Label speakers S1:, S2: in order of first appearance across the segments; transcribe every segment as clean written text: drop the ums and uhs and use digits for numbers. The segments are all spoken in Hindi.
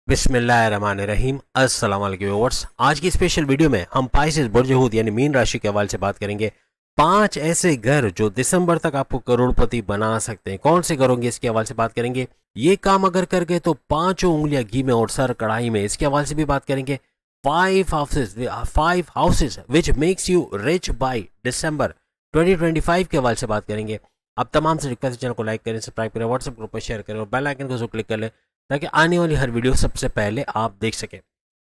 S1: बिस्मिल्लाहिर्रहमानिर्रहीम। अस्सलाम वालेकुम व्यूअर्स। आज की स्पेशल वीडियो में हम पाइसेस बुर्ज हूद यानी मीन राशि के हवाले से बात करेंगे। 5 ऐसे घर जो दिसंबर तक आपको करोड़पति बना सकते हैं। कौन से घर होंगे इसके हवाले से बात करेंगे। ये काम अगर कर गए तो पांचों उंगलियां घी में और सर कढ़ाई में, इसके हवाले से भी बात करेंगे। 5 houses which makes you rich by December 2025 के हवाले से बात करेंगे। आप तमाम से रिक्वेस्ट चैनल को लाइक करें, सब्सक्राइब करें, व्हाट्सएप ग्रुप पर शेयर करें और बेल आइकन को जो क्लिक कर लें ताकि आने वाली हर वीडियो सबसे पहले आप देख सकें।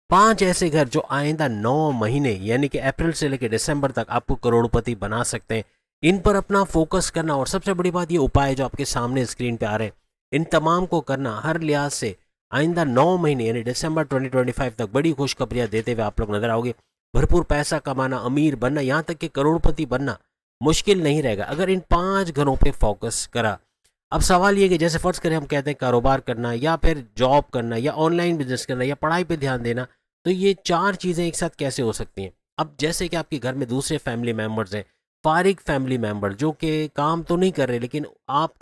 S1: 5 ऐसे घर जो आइंदा 9 महीने यानी कि अप्रैल से लेकर दिसंबर तक आपको करोड़पति बना सकते हैं। इन पर अपना फोकस करना और सबसे बड़ी बात ये उपाय जो आपके सामने स्क्रीन पे आ रहे हैं, इन तमाम को करना हर लिहाज से आइंदा 9 महीने यानी दिसंबर 2025 तक बड़ी खुशखबरियां देते हुए आप लोग नजर आओगे। भरपूर पैसा कमाना, अमीर बनना, यहाँ तक कि करोड़पति बनना मुश्किल नहीं रहेगा अगर इन 5 घरों पर फोकस करा। अब सवाल ये कि जैसे फर्ज करें हम कहते हैं कारोबार करना या फिर जॉब करना या ऑनलाइन बिजनेस करना या पढ़ाई पे ध्यान देना, तो ये 4 चीज़ें एक साथ कैसे हो सकती हैं। अब जैसे कि आपके घर में दूसरे फैमिली मेम्बर्स हैं, फारिग फैमिली मेम्बर जो कि काम तो नहीं कर रहे लेकिन आप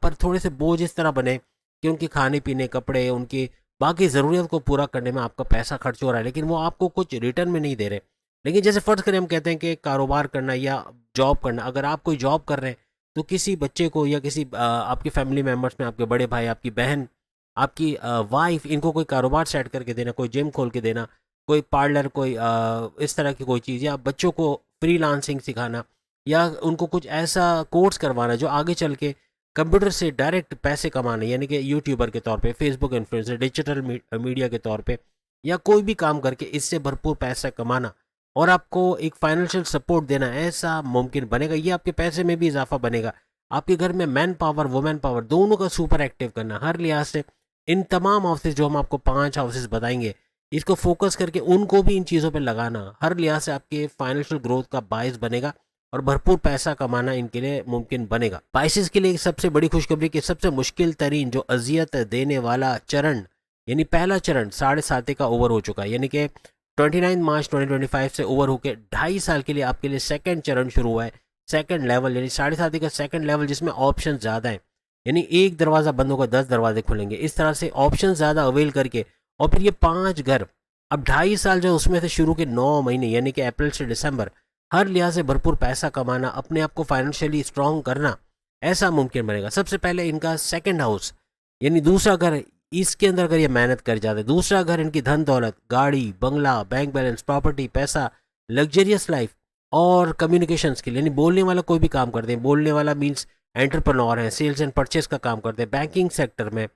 S1: पर थोड़े से बोझ इस तरह बने कि उनके खाने पीने, कपड़े, उनकी बाकी ज़रूरियत को पूरा करने में आपका पैसा खर्च हो रहा है लेकिन वो आपको कुछ रिटर्न में नहीं दे रहे। लेकिन जैसे फ़र्ज़ करें हम कहते हैं कि कारोबार करना या जॉब करना, अगर आप कोई जॉब कर रहे हैं तो किसी बच्चे को या किसी आपके फैमिली मेम्बर्स में आपके बड़े भाई, आपकी बहन, आपकी वाइफ, इनको कोई कारोबार सेट करके देना, कोई जिम खोल के देना, कोई पार्लर, कोई इस तरह की कोई चीज़, या बच्चों को फ्रीलांसिंग सिखाना या उनको कुछ ऐसा कोर्स करवाना जो आगे चल के कंप्यूटर से डायरेक्ट पैसे कमाने, यानी कि यूट्यूबर के तौर पे, फेसबुक इन्फ्लुएंसर, डिजिटल मीडिया के तौर पे, या कोई भी काम करके इससे भरपूर पैसा कमाना और आपको एक फाइनेंशियल सपोर्ट देना, ऐसा मुमकिन बनेगा। ये आपके पैसे में भी इजाफा बनेगा। आपके घर में मैन पावर, वुमेन पावर दोनों का सुपर एक्टिव करना हर लिहाज से। इन तमाम हाउसेज जो हम आपको 5 हाउसेज बताएंगे, इसको फोकस करके उनको भी इन चीज़ों पे लगाना हर लिहाज से आपके फाइनेंशियल ग्रोथ का बायस बनेगा और भरपूर पैसा कमाना इनके लिए मुमकिन बनेगा। स्पाइसेस के लिए एक सबसे बड़ी खुशखबरी कि सबसे मुश्किल तरीन जो अजियत देने वाला चरण यानी पहला चरण 7.5 का ओवर हो चुका है, यानी कि 29 मार्च 2025 से ओवर होकर 2.5 साल के लिए आपके लिए सेकंड चरण शुरू हुआ है। सेकंड लेवल यानी 7.5 का सेकंड लेवल, जिसमें ऑप्शन ज़्यादा हैं, यानी एक दरवाज़ा बंद होगा 10 दरवाजे खुलेंगे, इस तरह से ऑप्शन ज़्यादा अवेल करके और फिर ये 5 घर अब 2.5 साल जो उसमें से शुरू के 9 महीने यानी कि अप्रैल से दिसंबर हर लिहाज से भरपूर पैसा कमाना, अपने आप को फाइनेंशियली स्ट्रॉन्ग करना, ऐसा मुमकिन बनेगा। सबसे पहले इनका सेकंड हाउस यानी दूसरा घर, इसके अंदर अगर ये मेहनत कर जाते, दूसरा घर इनकी धन दौलत, गाड़ी, बंगला, बैंक बैलेंस, प्रॉपर्टी, पैसा, लग्जरियस लाइफ और कम्युनिकेशन स्किल, यानी बोलने वाला कोई भी काम करते हैं। बोलने वाला मीन्स एंटरप्रेन्योर है, सेल्स एंड परचेस का काम करते हैं, बैंकिंग सेक्टर में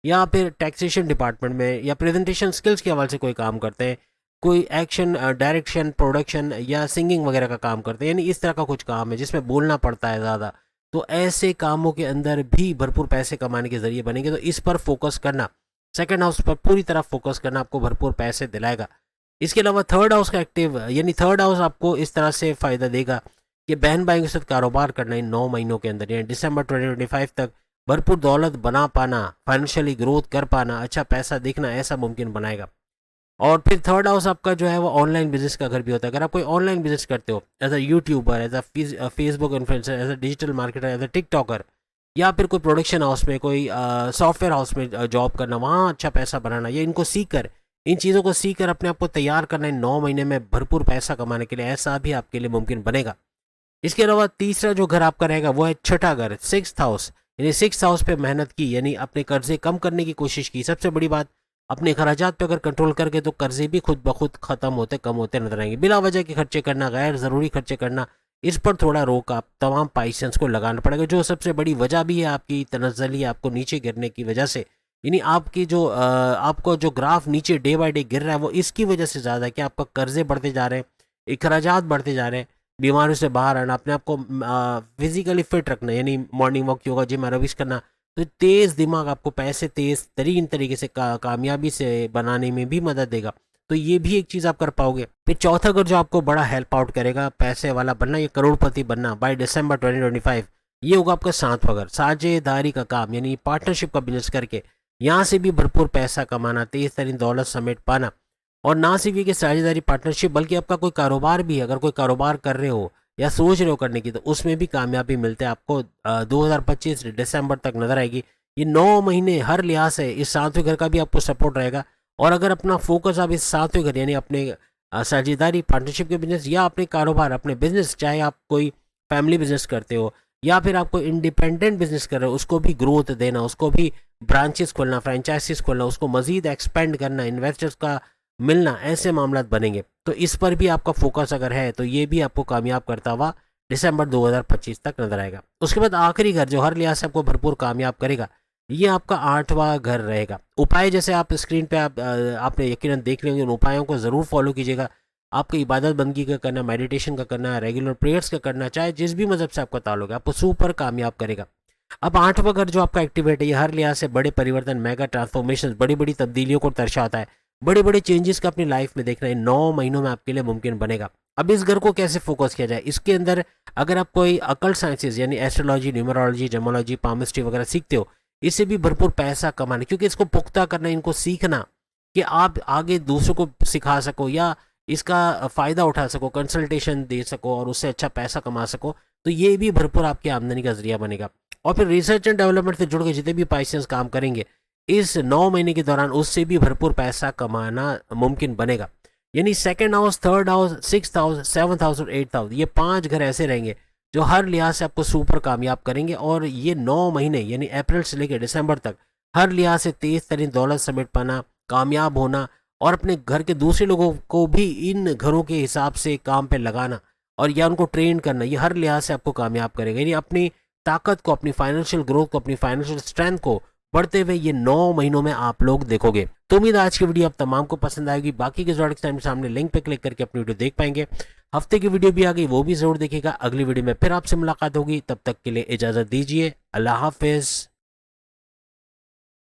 S1: या फिर टैक्सेशन डिपार्टमेंट में या प्रेजेंटेशन स्किल्स के हवाले से कोई काम करते हैं, कोई एक्शन, डायरेक्शन, प्रोडक्शन या सिंगिंग वगैरह का काम करते हैं, यानी इस तरह का कुछ काम है जिसमें बोलना पड़ता है ज़्यादा। तो ऐसे कामों के अंदर भी भरपूर पैसे कमाने के जरिए बनेंगे। तो इस पर फोकस करना, सेकंड हाउस पर पूरी तरह फोकस करना आपको भरपूर पैसे दिलाएगा। इसके अलावा थर्ड हाउस का एक्टिव यानी थर्ड हाउस आपको इस तरह से फ़ायदा देगा कि बहन भाई के साथ कारोबार करना इन 9 महीनों के अंदर यानी दिसंबर 2025 तक भरपूर दौलत बना पाना, फाइनेंशियली ग्रोथ कर पाना, अच्छा पैसा देखना, ऐसा मुमकिन बनाएगा। और फिर थर्ड हाउस आपका जो है वो ऑनलाइन बिजनेस का घर भी होता है। अगर आप कोई ऑनलाइन बिजनेस करते हो as a YouTuber, as a Facebook influencer, as a digital marketer, as a TikToker, या फिर कोई प्रोडक्शन हाउस में, कोई सॉफ्टवेयर हाउस में जॉब करना, वहाँ अच्छा पैसा बनाना, या इनको सीख कर, इन चीज़ों को सीख कर अपने आप को तैयार करना इन 9 महीने में भरपूर पैसा कमाने के लिए, ऐसा भी आपके लिए मुमकिन बनेगा। इसके अलावा तीसरा जो घर आपका रहेगा वो है छठा घर, सिक्स्थ हाउस, यानी सिक्स्थ हाउस पे मेहनत की, यानी अपने कर्जे कम करने की कोशिश की। सबसे बड़ी बात, अपने खर्चात पे अगर कंट्रोल करके तो कर्जे भी खुद ब खुद खत्म होते, कम होते नजर आएंगे। बिला वजह के खर्चे करना, गैर ज़रूरी खर्चे करना, इस पर थोड़ा रोक आप तमाम पाइसेंस को लगाना पड़ेगा, जो सबसे बड़ी वजह भी है आपकी तनज़्ज़ुली, आपको नीचे गिरने की वजह से। यानी आपकी जो आपको जो ग्राफ नीचे डे बाय डे गिर रहा है वो इसकी वजह से ज़्यादा है कि आपका कर्जे बढ़ते जा रहे हैं, अखराजात बढ़ते जा रहे हैं। बीमारियों से बाहर आना, अपने आप को फिजिकली फिट रखना, यानी morning walk, yoga, gym, aerobics करना। तो तेज़ दिमाग आपको पैसे तेज़ तरीन तरीके से कामयाबी से बनाने में भी मदद देगा। तो ये भी एक चीज़ आप कर पाओगे। फिर चौथा घर जो आपको बड़ा हेल्प आउट करेगा पैसे वाला बनना, ये करोड़पति बनना बाय दिसंबर 2025, ये होगा आपका 7वां घर, साझेदारी का काम, यानी पार्टनरशिप का बिजनेस करके यहाँ से भी भरपूर पैसा कमाना, तेज़ तरीन दौलत समेट पाना। और ना सिर्फ ये कि साझेदारी पार्टनरशिप, बल्कि आपका कोई कारोबार भी है, अगर कोई कारोबार कर रहे हो या सोच रहे हो करने की, तो उसमें भी कामयाबी मिलते हैं आपको 2025 दिसंबर तक नजर आएगी। ये 9 महीने हर लिहाज से इस 7वें घर का भी आपको सपोर्ट रहेगा और अगर अपना फोकस आप इस सातवें घर यानी अपने साझेदारी पार्टनरशिप के बिजनेस या अपने कारोबार अपने बिजनेस, चाहे आप कोई फैमिली बिजनेस करते हो या फिर आप कोई इंडिपेंडेंट बिजनेस कर रहे हो, उसको भी ग्रोथ देना, उसको भी ब्रांचेस खोलना, फ्रेंचाइजीज खोलना, उसको मजीद एक्सपेंड करना, इन्वेस्टर्स का मिलना, ऐसे मामला बनेंगे। तो इस पर भी आपका फोकस अगर है तो ये भी आपको कामयाब करता हुआ दिसंबर 2025 तक नजर आएगा। उसके बाद आखिरी घर जो हर लिहाज से आपको भरपूर कामयाब करेगा, ये आपका 8वां घर रहेगा। उपाय जैसे आप स्क्रीन पे आपने यकीनन देख लेंगे, उन उपायों को ज़रूर फॉलो कीजिएगा। आपको इबादत बंदगी का करना, मेडिटेशन का करना, रेगुलर प्रेयर्स का करना, चाहे जिस भी मजहब से आपका ताल्लुक है, आपको सुपर कामयाब करेगा। अब 8वां घर जो आपका एक्टिवेट है, ये हर लिहाज से बड़े परिवर्तन, मेगा ट्रांसफॉर्मेशन, बड़ी बड़ी तब्दीलियों को दर्शाता है। बड़े बड़े चेंजेस का अपनी लाइफ में देखना है 9 महीनों में आपके लिए मुमकिन बनेगा। अब इस घर को कैसे फोकस किया जाए, इसके अंदर अगर आप कोई अकल साइंसेज यानी एस्ट्रोलॉजी, न्यूमरोलॉजी, जेमोलॉजी, पामिस्ट्री वगैरह सीखते हो, इससे भी भरपूर पैसा कमाना, क्योंकि इसको पुख्ता करना, इनको सीखना कि आप आगे दूसरों को सिखा सको या इसका फ़ायदा उठा सको, कंसल्टेशन दे सको और उससे अच्छा पैसा कमा सको, तो ये भी भरपूर आपकी आमदनी का जरिया बनेगा। और फिर रिसर्च एंड डेवलपमेंट से जुड़ के जितने भी पाइसेंस काम करेंगे इस 9 महीने के दौरान, उससे भी भरपूर पैसा कमाना मुमकिन बनेगा। यानी second house, third house, 6th house, 7th house और 8th हाउस, ये 5 घर ऐसे रहेंगे जो हर लिहाज से आपको सुपर कामयाब करेंगे। और ये 9 महीने यानी अप्रैल से लेकर दिसंबर तक हर लिहाज से तेज तरीन दौलत समेट पाना, कामयाब होना और अपने घर के दूसरे लोगों को भी इन घरों के हिसाब से काम पे लगाना और या उनको ट्रेन करना, ये हर लिहाज से आपको कामयाब करेगा। यानी अपनी ताकत को, अपनी फाइनेंशियल ग्रोथ को, अपनी फाइनेंशियल स्ट्रेंथ को बढ़ते हुए ये 9 महीनों में आप लोग देखोगे। तो उम्मीद है आज की वीडियो आप तमाम को पसंद आएगी। बाकी के ज़रूरत टाइम सामने लिंक पे क्लिक करके अपनी वीडियो देख पाएंगे। हफ्ते की वीडियो भी आ गई, वो भी जरूर देखिएगा। अगली वीडियो में फिर आपसे मुलाकात होगी, तब तक के लिए इजाज़त दीजिए। अल्लाह हाफिज़।